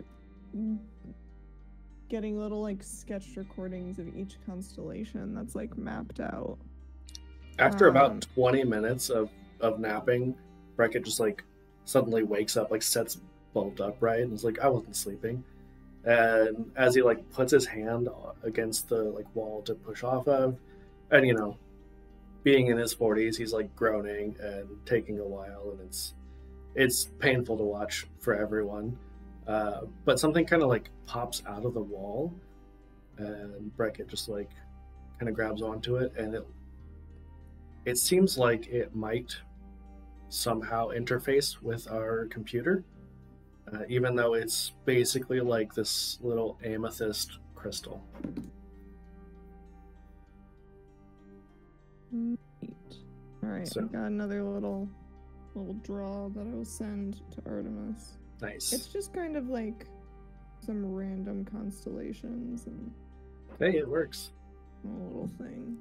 getting little like sketched recordings of each constellation that's like mapped out. After about 20 minutes of napping, Breckett just like suddenly wakes up, like sets bulbed up, right? And it's like, I wasn't sleeping. And as he like puts his hand against the like wall to push off of, and you know, being in his 40s, he's like groaning and taking a while, and it's painful to watch for everyone. But something kind of like pops out of the wall, and Breckett just like kind of grabs onto it, and it seems like it might somehow interface with our computer, even though it's basically like this little amethyst crystal. Neat. All right, So- I got another little draw that I will send to Artemis. Nice. It's just kind of like some random constellations and Hey, it works. a little thing.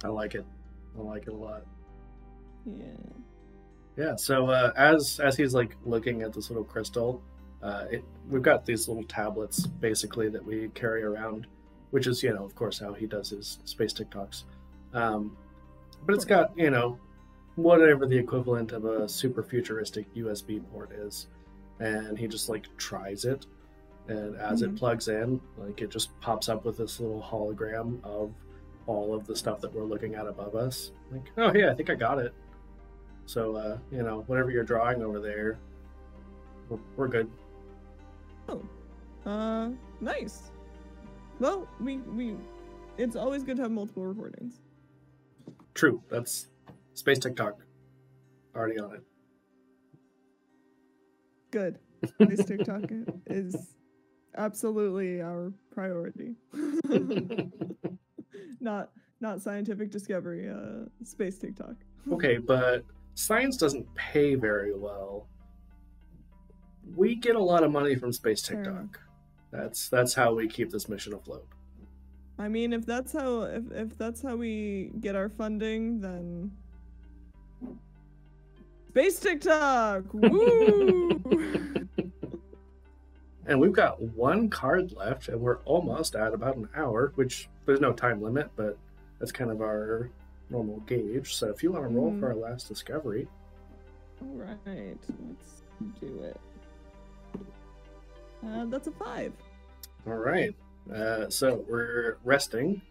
I like it. I like it a lot. Yeah. Yeah. So as he's like looking at this little crystal, we've got these little tablets basically that we carry around, which is, you know, of course, how he does his space TikToks. But it's got, you know, whatever the equivalent of a super futuristic USB port is, and he just like tries it, and as it plugs in, like it just pops up with this little hologram of all of the stuff that we're looking at above us. Like, oh yeah, I think I got it. So you know, whatever you're drawing over there, we're good. Oh, nice. Well, we it's always good to have multiple recordings. True. That's space TikTok. Already on it. Good. This TikTok is absolutely our priority. not scientific discovery, space TikTok. Okay, but science doesn't pay very well. We get a lot of money from space Fair TikTok. That's how we keep this mission afloat. I mean, if that's how we get our funding, then space TikTok. Woo! And we've got one card left, and we're almost at about an hour, which there's no time limit, but that's kind of our normal gauge. So if you want to roll for our last discovery. All right, let's do it. That's a 5. All right. So we're resting,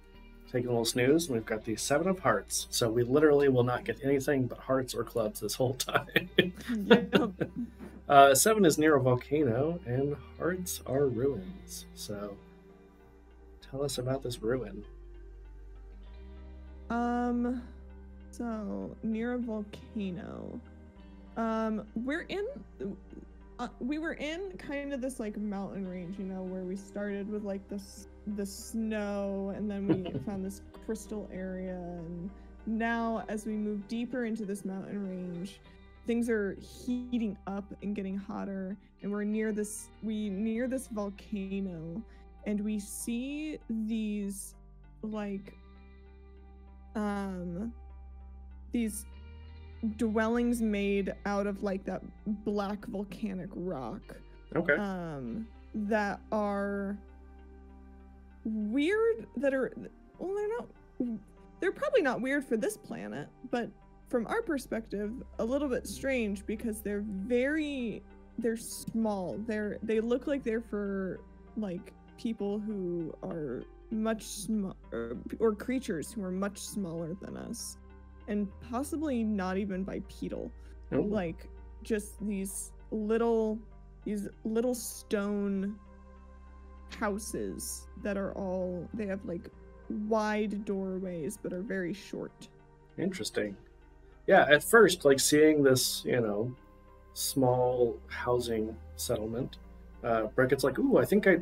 taking a little snooze, and we've got the 7 of hearts. So we literally will not get anything but hearts or clubs this whole time. Yep. 7 is near a volcano, and hearts are ruins. So tell us about this ruin. So near a volcano. We were in kind of this like mountain range, you know, where we started with like the snow, and then we found this crystal area, and now as we move deeper into this mountain range, things are heating up and getting hotter, and we're near this volcano, and we see these like these dwellings made out of like that black volcanic rock. Okay. That are weird, they're probably not weird for this planet, but from our perspective, a little bit strange because they're small. They look like they're for like people who are much smaller, or creatures who are much smaller than us, and possibly not even bipedal. Oh. Like just these little stone houses that are they have like wide doorways but are very short. Interesting. Yeah, at first, like seeing this, you know, small housing settlement, Breckett's like, ooh, I think I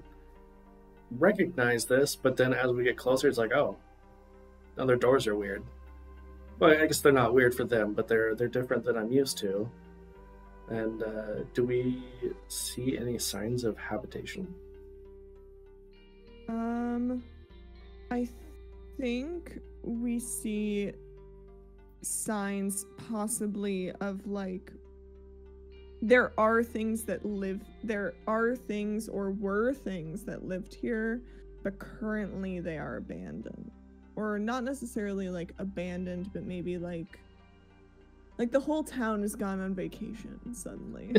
recognize this, but then as we get closer, it's like, oh, now their doors are weird. Well, I guess they're not weird for them, but they're different than I'm used to. And do we see any signs of habitation? I think we see signs possibly of like there are things or were things that lived here, but currently they are abandoned. Or not necessarily like abandoned, but maybe like Like the whole town has gone on vacation suddenly.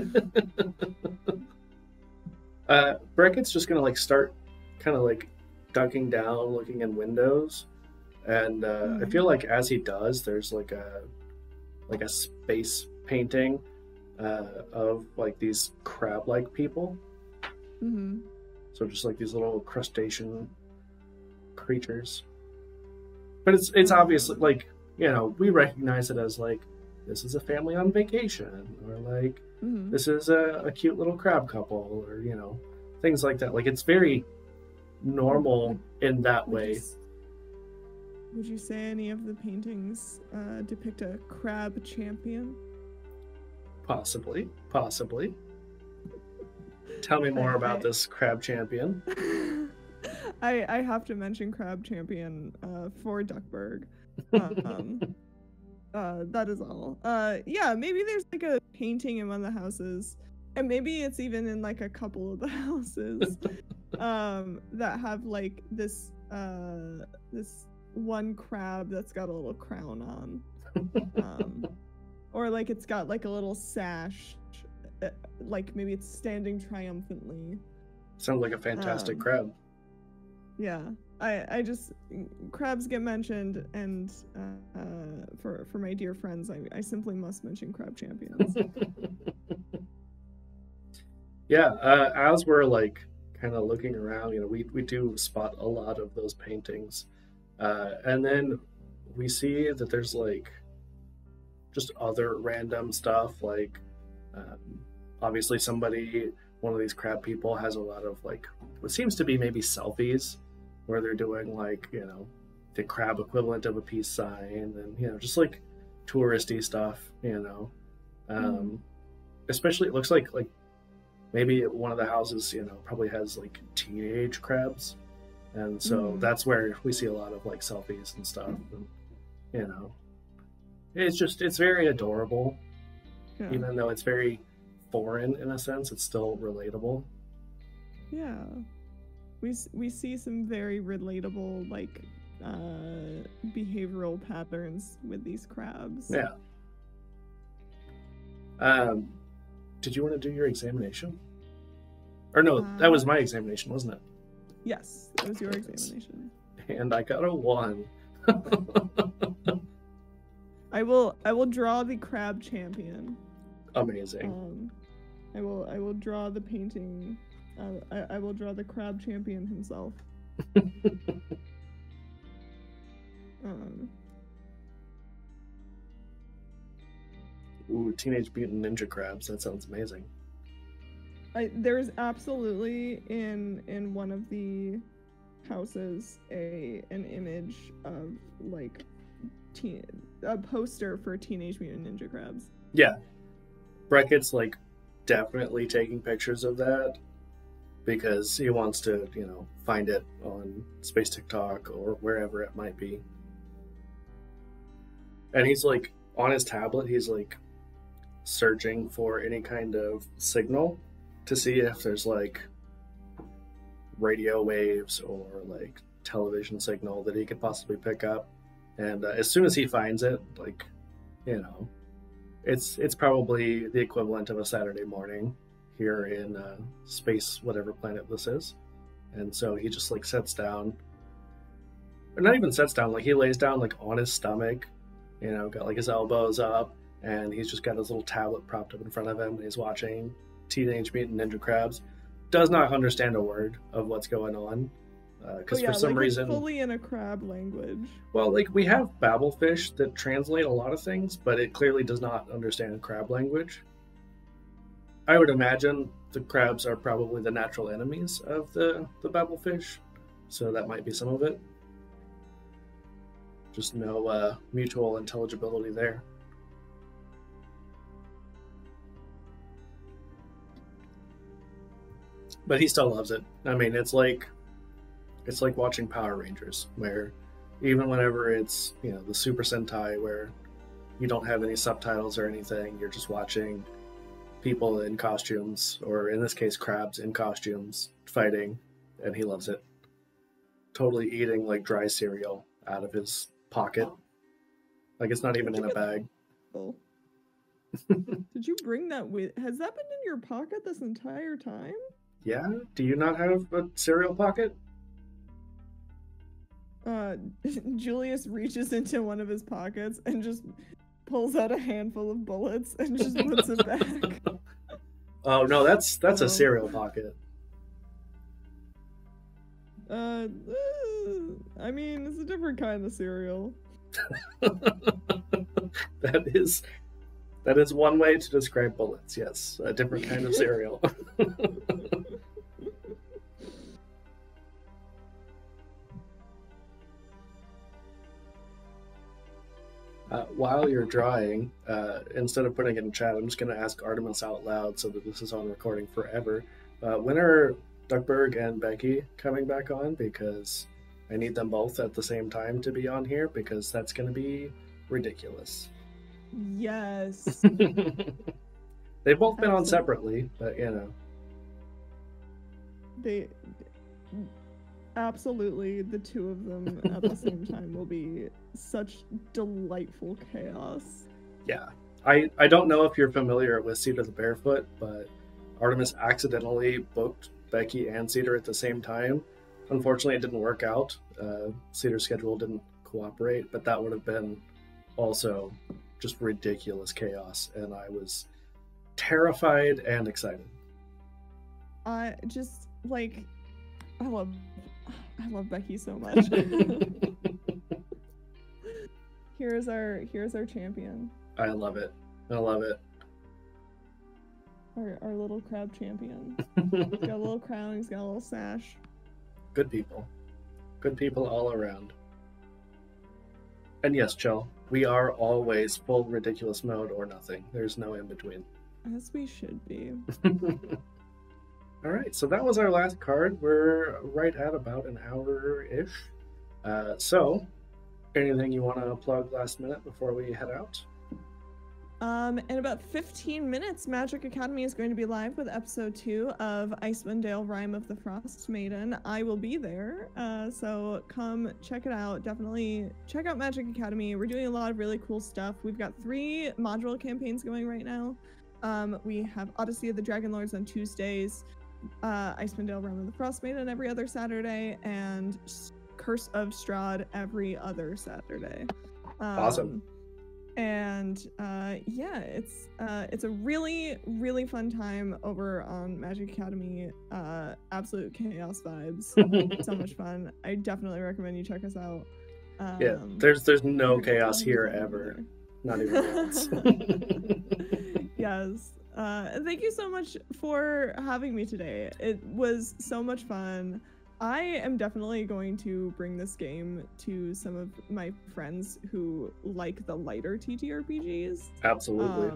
Breckett's just gonna like start kind of like ducking down, looking in windows, and I feel like as he does, there's like a space painting of like these crab-like people. Mm-hmm. So just like these little crustacean creatures. But it's obviously like, you know, we recognize it as like this is a family on vacation, or like this is a cute little crab couple, or you know, things like that. Like it's very normal in that way. Would you say any of the paintings depict a crab champion? Possibly. Tell me more about this crab champion. I have to mention crab champion for Duckburg. That is all. Yeah, maybe there's like a painting in one of the houses, and maybe it's even in like a couple of the houses that have like this one crab that's got a little crown on. Or like it's got like a little sash, like maybe it's standing triumphantly. Sounds like a fantastic crab. Yeah, I just, crabs get mentioned, and for my dear friends, I simply must mention crab champions. Yeah, as we're like kind of looking around, you know, we do spot a lot of those paintings, and then we see that there's like just other random stuff, like obviously one of these crab people has a lot of like what seems to be maybe selfies, where they're doing like, you know, the crab equivalent of a peace sign, and you know, just like touristy stuff, you know. Especially it looks like maybe one of the houses, you know, probably has like teenage crabs, and so that's where we see a lot of like selfies and stuff, and you know, it's very adorable. Yeah. Even though it's very foreign in a sense, it's still relatable. Yeah, we see some very relatable like behavioral patterns with these crabs. Yeah. Did you want to do your examination? Or no, that was my examination, wasn't it? Yes, that was your examination. And I got a 1. I will draw the crab champion. Amazing. I will draw the painting. I will draw the crab champion himself. Ooh, Teenage Mutant Ninja Crabs. That sounds amazing. There's absolutely in one of the houses an image of like a poster for Teenage Mutant Ninja Crabs. Yeah. Breckett's like definitely taking pictures of that because he wants to, you know, find it on Space TikTok or wherever it might be. And he's like on his tablet, he's like searching for any kind of signal to see if there's like radio waves or like television signal that he could possibly pick up. And as soon as he finds it, like, you know, it's probably the equivalent of a Saturday morning here in space, whatever planet this is. And so he just like sits down, or not even sits down, like he lays down like on his stomach, you know, got like his elbows up, and he's just got his little tablet propped up in front of him, and he's watching Teenage Mutant Ninja Crabs. Does not understand a word of what's going on. Because for some reason, fully in a crab language. Well, like we have babblefish that translate a lot of things, but it clearly does not understand crab language. I would imagine the crabs are probably the natural enemies of the babblefish, so that might be some of it. Just no mutual intelligibility there. But he still loves it. I mean, it's like watching Power Rangers, where even whenever it's, you know, the Super Sentai where you don't have any subtitles or anything, you're just watching people in costumes, or in this case, crabs in costumes, fighting, and he loves it. Totally eating like dry cereal out of his pocket. Like it's not even in a bag. Did you bring that with? Has that been in your pocket this entire time? Yeah? Do you not have a cereal pocket? Julius reaches into one of his pockets and just pulls out a handful of bullets and just puts it back. Oh no, that's a cereal pocket. I mean, it's a different kind of cereal. That is one way to describe bullets. Yes, a different kind of cereal. While you're drawing, instead of putting it in chat, I'm just going to ask Artemis out loud so that this is on recording forever. When are Duckburg and Becky coming back on? Because I need them both at the same time to be on here, because that's going to be ridiculous. Yes. They've both been on separately, but you know. They absolutely, the two of them at the same time will be such delightful chaos. Yeah. I don't know if you're familiar with Cedar the Barefoot, but Artemis accidentally booked Becky and Cedar at the same time. Unfortunately, it didn't work out. Cedar's schedule didn't cooperate, but that would have been also just ridiculous chaos, and I was terrified and excited. I just like I love Becky so much. Here's our champion. I love it. I love it. Our little crab champion. He's got a little crown, he's got a little sash. Good people. Good people all around. And yes, Chell, we are always full ridiculous mode or nothing. There's no in between. As we should be. All right, so that was our last card. We're right at about an hour-ish. So, anything you want to plug last minute before we head out? In about 15 minutes, Magic Academy is going to be live with episode 2 of Icewind Dale Rime of the Frost Maiden. I will be there, so come check it out. Definitely check out Magic Academy. We're doing a lot of really cool stuff. We've got 3 module campaigns going right now. We have Odyssey of the Dragon Lords on Tuesdays, Icewind Dale Rime of the Frost Maiden every other Saturday, and Curse of Strahd every other Saturday. Awesome. And yeah, it's a really, really fun time over on Magic Academy. Absolute chaos vibes. So much fun. I definitely recommend you check us out. Yeah, there's no chaos here ever. Not even once. Yes. Thank you so much for having me today. It was so much fun. I am definitely going to bring this game to some of my friends who like the lighter TTRPGs. Absolutely.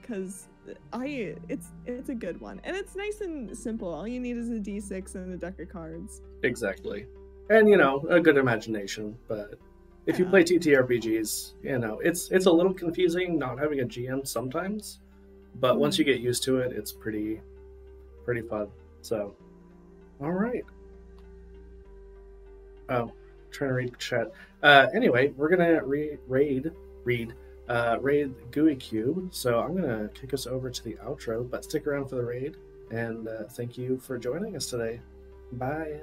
Because it's a good one, and it's nice and simple. All you need is a D6 and a deck of cards. Exactly, and you know, a good imagination. But if you play TTRPGs, you know, it's a little confusing not having a GM sometimes, but once you get used to it, it's pretty fun. So, all right. Oh, trying to read chat. Anyway, we're gonna raid Gooey Cube. So I'm gonna kick us over to the outro, but stick around for the raid. And thank you for joining us today. Bye.